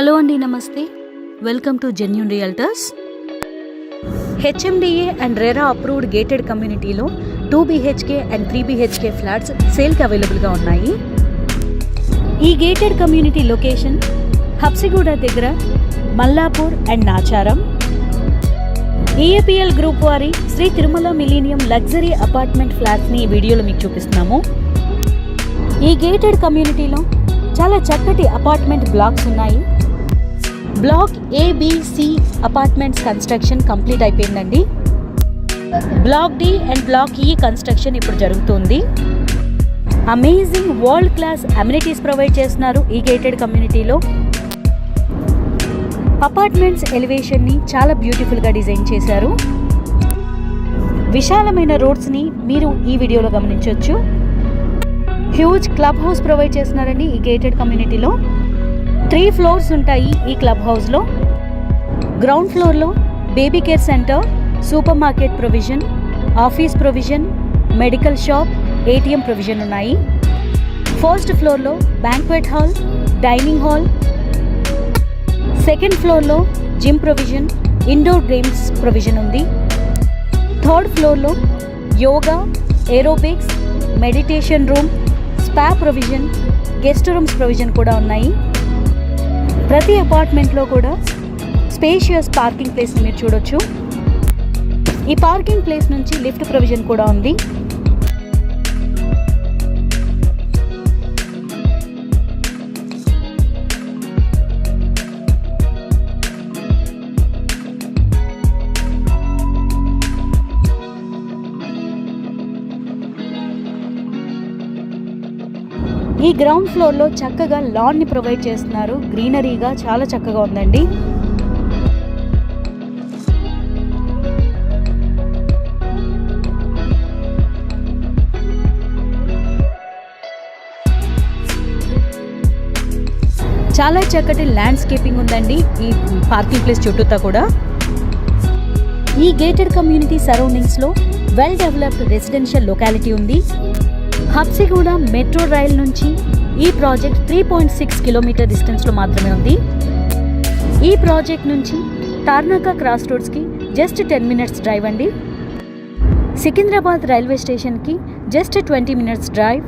Hello అండి, నమస్తే. Welcome to genuine realtors. HMDA and RERA approved gated కమ్యూనిటీలో 2 BHK and 3 BHK flats సేల్కి అవైలబుల్గా ఉన్నాయి. ఈ గేటెడ్ కమ్యూనిటీ లొకేషన్ హబ్సిగూడ దగ్గర Mallapur and Nacharam. EAPL group వారి Shri Tirumala millennium luxury apartment ఫ్లాట్స్ని ఈ వీడియోలో మీకు చూపిస్తున్నాము. ఈ గేటెడ్ కమ్యూనిటీలో చాలా చక్కటి అపార్ట్మెంట్ బ్లాక్స్ ఉన్నాయి. Block ABC apartments construction complete అయిపోయిందండి. Block D and block E construction ఇప్పుడు జరుగుతుంది. Amazing world class amenities provide చేస్తున్నారు ఈ గేటెడ్ కమ్యూనిటీలో. అపార్ట్మెంట్స్ ఎలివేషన్ని చాలా బ్యూటిఫుల్గా డిజైన్ చేశారు. విశాలమైన రోడ్స్ని మీరు ఈ వీడియోలో గమనించవచ్చు. హ్యూజ్ క్లబ్ హౌస్ ప్రొవైడ్ చేస్తున్నారండి ఈ గేటెడ్ కమ్యూనిటీలో. 3 ఫ్లోర్స్ ఉంటాయి ఈ క్లబ్ హౌస్లో. గ్రౌండ్ ఫ్లోర్లో baby care centre, super market provision, office provision, medical shop, ATM provision ఉన్నాయి. ఫస్ట్ ఫ్లోర్లో banquet hall, dining hall. Second ఫ్లోర్లో gym provision, indoor games provision ఉంది. థర్డ్ ఫ్లోర్లో yoga, aerobics, meditation room, spa provision, guest rooms provision కూడా ఉన్నాయి. ప్రతి అపార్ట్మెంట్లో కూడా స్పేషియస్ పార్కింగ్ ప్లేస్ని మీరు చూడొచ్చు. ఈ పార్కింగ్ ప్లేస్ నుంచి లిఫ్ట్ ప్రొవిజన్ కూడా ఉంది. ఈ గ్రౌండ్ ఫ్లోర్లో చక్కగా లాన్ని ప్రొవైడ్ చేస్తున్నారు. గ్రీనరీగా చాలా చక్కగా ఉందండి. చాలా చక్కటి ల్యాండ్స్కేపింగ్ ఉందండి ఈ పార్కింగ్ ప్లేస్ చుట్టూతా కూడా. ఈ గేటెడ్ కమ్యూనిటీ సరౌండింగ్స్లో వెల్ డెవలప్డ్ రెసిడెన్షియల్ లొకాలిటీ ఉంది. హబ్సిగూడ మెట్రో రైల్ నుంచి ఈ ప్రాజెక్ట్ 3.6 కిలోమీటర్ డిస్టెన్స్లో మాత్రమే ఉంది. ఈ ప్రాజెక్ట్ నుంచి తార్నాక క్రాస్ రోడ్స్కి జస్ట్ 10 మినిట్స్ డ్రైవ్ అండి. సికింద్రాబాద్ రైల్వే స్టేషన్కి just 20 minutes drive.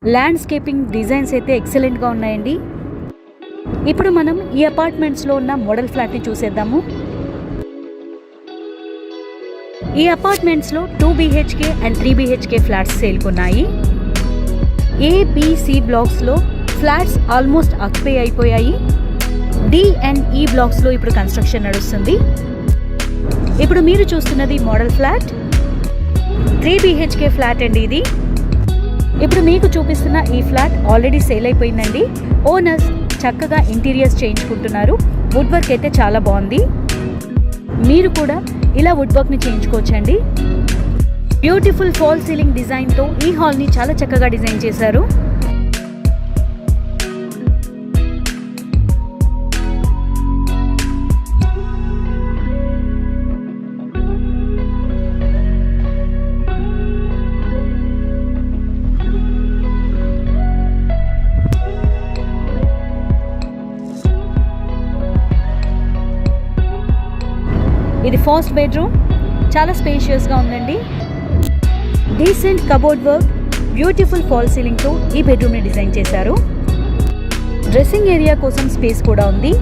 Landscaping designs అయితే ఎక్సలెంట్గా ఉన్నాయండి. ఇప్పుడు మనం ఈ అపార్ట్మెంట్స్లో ఉన్న మోడల్ ఫ్లాట్ని చూసేద్దాము. ఈ అపార్ట్మెంట్స్లో 2 BHK అండ్ 3 BHK ఫ్లాట్స్ సేల్కున్నాయి. ABC బ్లాక్స్లో ఫ్లాట్స్ ఆల్మోస్ట్ ఆక్యుపై అయిపోయాయి. D అండ్ E బ్లాక్స్లో ఇప్పుడు కన్స్ట్రక్షన్ నడుస్తుంది. ఇప్పుడు మీరు చూస్తున్నది మోడల్ ఫ్లాట్, 3 BHK ఫ్లాట్ అండి ఇది. ఇప్పుడు మీకు చూపిస్తున్న ఈ ఫ్లాట్ ఆల్రెడీ సేల్ అయిపోయిందండి. ఓనర్స్ చక్కగా ఇంటీరియర్స్ చేయించుకుంటున్నారు. వుడ్ వర్క్ అయితే చాలా బాగుంది. మీరు కూడా ఇలా వుడ్ వర్క్ని చేయించుకోవచ్చండి. బ్యూటిఫుల్ ఫాల్ సీలింగ్ డిజైన్తో ఈ హాల్ని చాలా చక్కగా డిజైన్ చేశారు. ఇది ఫస్ట్ బెడ్రూమ్, చాలా స్పేషియస్గా ఉందండి. Decent cupboard work, beautiful false సీలింగ్తో ఈ బెడ్రూమ్ని డిజైన్ చేశారు. డ్రెస్సింగ్ ఏరియా కోసం స్పేస్ కూడా ఉంది.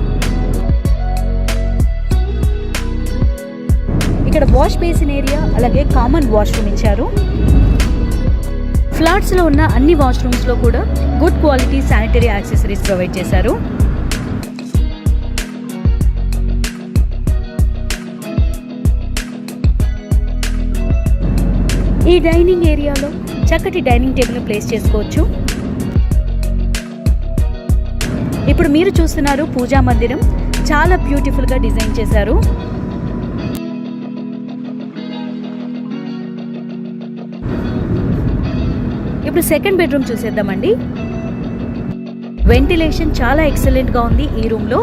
ఇక్కడ వాష్ బేసిన్ ఏరియా, అలాగే కామన్ వాష్రూమ్ ఇచ్చారు. ఫ్లాట్స్లో ఉన్న అన్ని వాష్రూమ్స్లో కూడా good quality sanitary accessories provide చేశారు. ఈ డైనింగ్ ఏరియాలో చక్కటి డైనింగ్ టేబుల్ని ప్లేస్ చేసుకోవచ్చు. ఇప్పుడు మీరు చూస్తున్నారు పూజా మందిరం, చాలా బ్యూటిఫుల్గా డిజైన్ చేశారు. ఇప్పుడు సెకండ్ బెడ్రూమ్ చూసేద్దామండి. వెంటిలేషన్ చాలా ఎక్సలెంట్గా ఉంది ఈ రూమ్లో.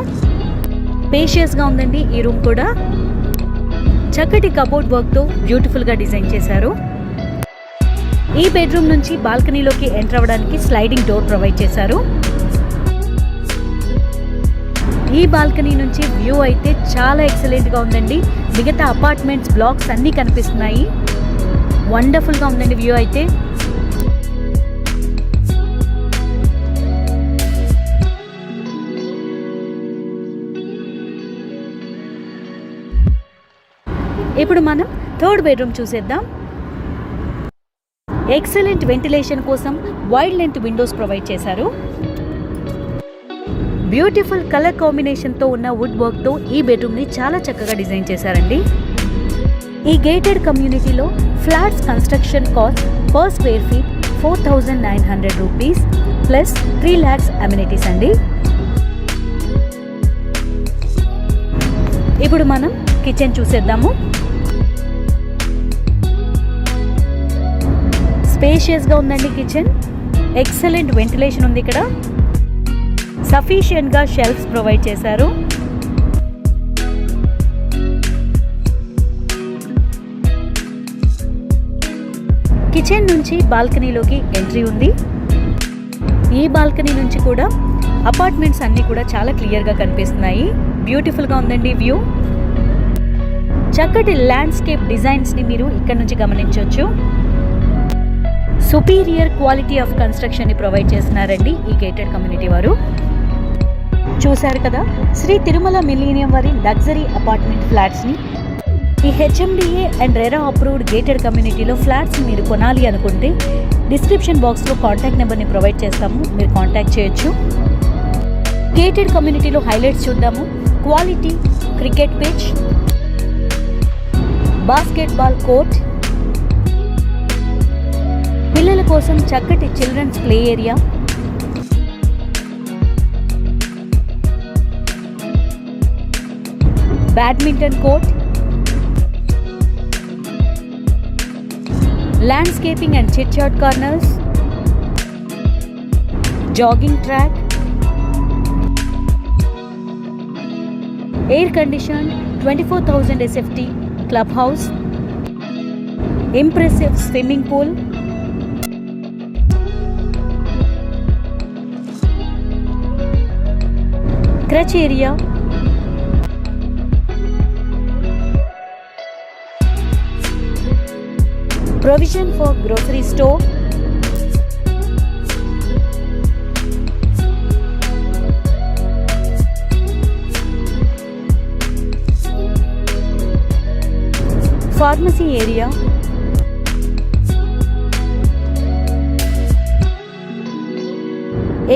స్పేషియస్గా ఉందండి ఈ రూమ్ కూడా. చక్కటి కబోర్డ్ వర్క్తో బ్యూటిఫుల్గా డిజైన్ చేశారు. ఈ బెడ్రూమ్ నుంచి బాల్కనీలోకి ఎంటర్ అవ్వడానికి స్లైడింగ్ డోర్ ప్రొవైడ్ చేశారు. ఈ బాల్కనీ నుంచి వ్యూ అయితే చాలా ఎక్సలెంట్గా ఉందండి. మిగతా అపార్ట్మెంట్స్ బ్లాక్స్ అన్నీ కనిపిస్తున్నాయి. వండర్ఫుల్గా ఉందండి వ్యూ అయితే. ఇప్పుడు మనం థర్డ్ బెడ్రూమ్ చూసేద్దాం. ఎక్సలెంట్ వెంటిలేషన్ కోసం వైడ్ లెంత్ విండోస్ ప్రొవైడ్ చేశారు. బ్యూటిఫుల్ కలర్ కాంబినేషన్తో ఉన్న వుడ్ వర్క్తో ఈ బెడ్రూమ్ని చాలా చక్కగా డిజైన్ చేశారండి. ఈ గేటెడ్ కమ్యూనిటీలో flats construction cost per square feet 4,900 rupees plus 3 lakhs amenities అండి. ఇప్పుడు మనం కిచెన్ చూసేద్దాము. స్పేషియస్గా ఉందండి కిచెన్. ఎక్సలెంట్ వెంటిలేషన్ ఉంది ఇక్కడ. సఫిషియెంట్గా షెల్ఫ్స్ ప్రొవైడ్ చేశారు. కిచెన్ నుంచి బాల్కనీలోకి ఎంట్రీ ఉంది. ఈ బాల్కనీ నుంచి కూడా అపార్ట్మెంట్స్ అన్నీ కూడా చాలా క్లియర్గా కనిపిస్తున్నాయి. బ్యూటిఫుల్గా ఉందండి వ్యూ. చక్కటి ల్యాండ్స్కేప్ డిజైన్స్ని మీరు ఇక్కడ నుంచి గమనించవచ్చు. సుపీరియర్ క్వాలిటీ ఆఫ్ కన్స్ట్రక్షన్ని ప్రొవైడ్ చేస్తున్నారండి ఈ గేటెడ్ కమ్యూనిటీ వారు. చూశారు కదా శ్రీ తిరుమల మిలీనియం వారి లగ్జరీ అపార్ట్మెంట్ ఫ్లాట్స్ని. ఈ HMDA and RERA approved gated కమ్యూనిటీలో ఫ్లాట్స్ మీరు కొనాలి అనుకుంటే డిస్క్రిప్షన్ బాక్స్లో కాంటాక్ట్ నెంబర్ని ప్రొవైడ్ చేస్తాము, మీరు కాంటాక్ట్ చేయొచ్చు. గేటెడ్ కమ్యూనిటీలో హైలైట్స్ చూద్దాము. Quality cricket pitch, basketball court, పిల్లల కోసం చక్కటి children's play area, badminton court, landscaping and chit chat corners, jogging track, air conditioned 24,000 SFT club house, impressive swimming pool, crèche area, provision for grocery store, pharmacy area,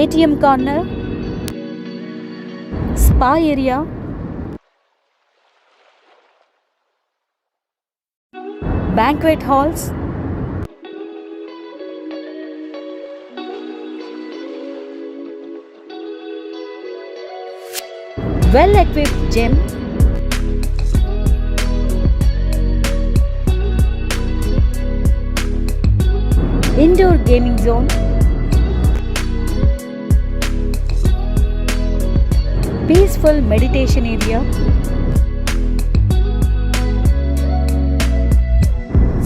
ATM corner, spa area, banquet halls, well-equipped gym, indoor gaming zone, peaceful meditation area,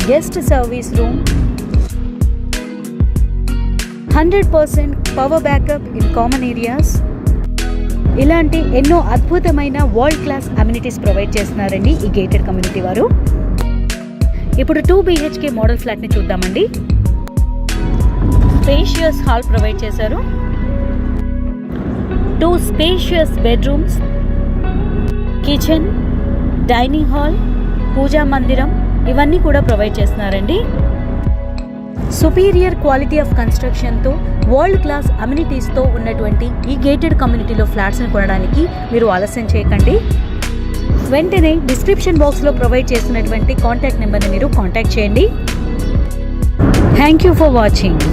guest service room, 100% power backup in common areas. ఇలాంటి ఎన్నో అద్భుతమైన world class amenities provide చేస్తున్నారండి ఈ gated community వారు. ఇప్పుడు 2 BHK model ఫ్లాట్ని చూద్దామండి. Spacious hall provide చేశారు. 2 spacious bedrooms, kitchen, dining hall, puja మందిరం ఇవన్నీ కూడా ప్రొవైడ్ చేస్తున్నారండి. సుపీరియర్ క్వాలిటీ ఆఫ్ కన్స్ట్రక్షన్తో వరల్డ్ క్లాస్ అమ్యూనిటీస్తో ఉన్నటువంటి ఈ గేటెడ్ కమ్యూనిటీలో ఫ్లాట్స్ని కొనడానికి మీరు ఆలస్యం చేయకండి. వెంటనే డిస్క్రిప్షన్ బాక్స్లో ప్రొవైడ్ చేస్తున్నటువంటి కాంటాక్ట్ నెంబర్ని మీరు కాంటాక్ట్ చేయండి. Thank you for watching.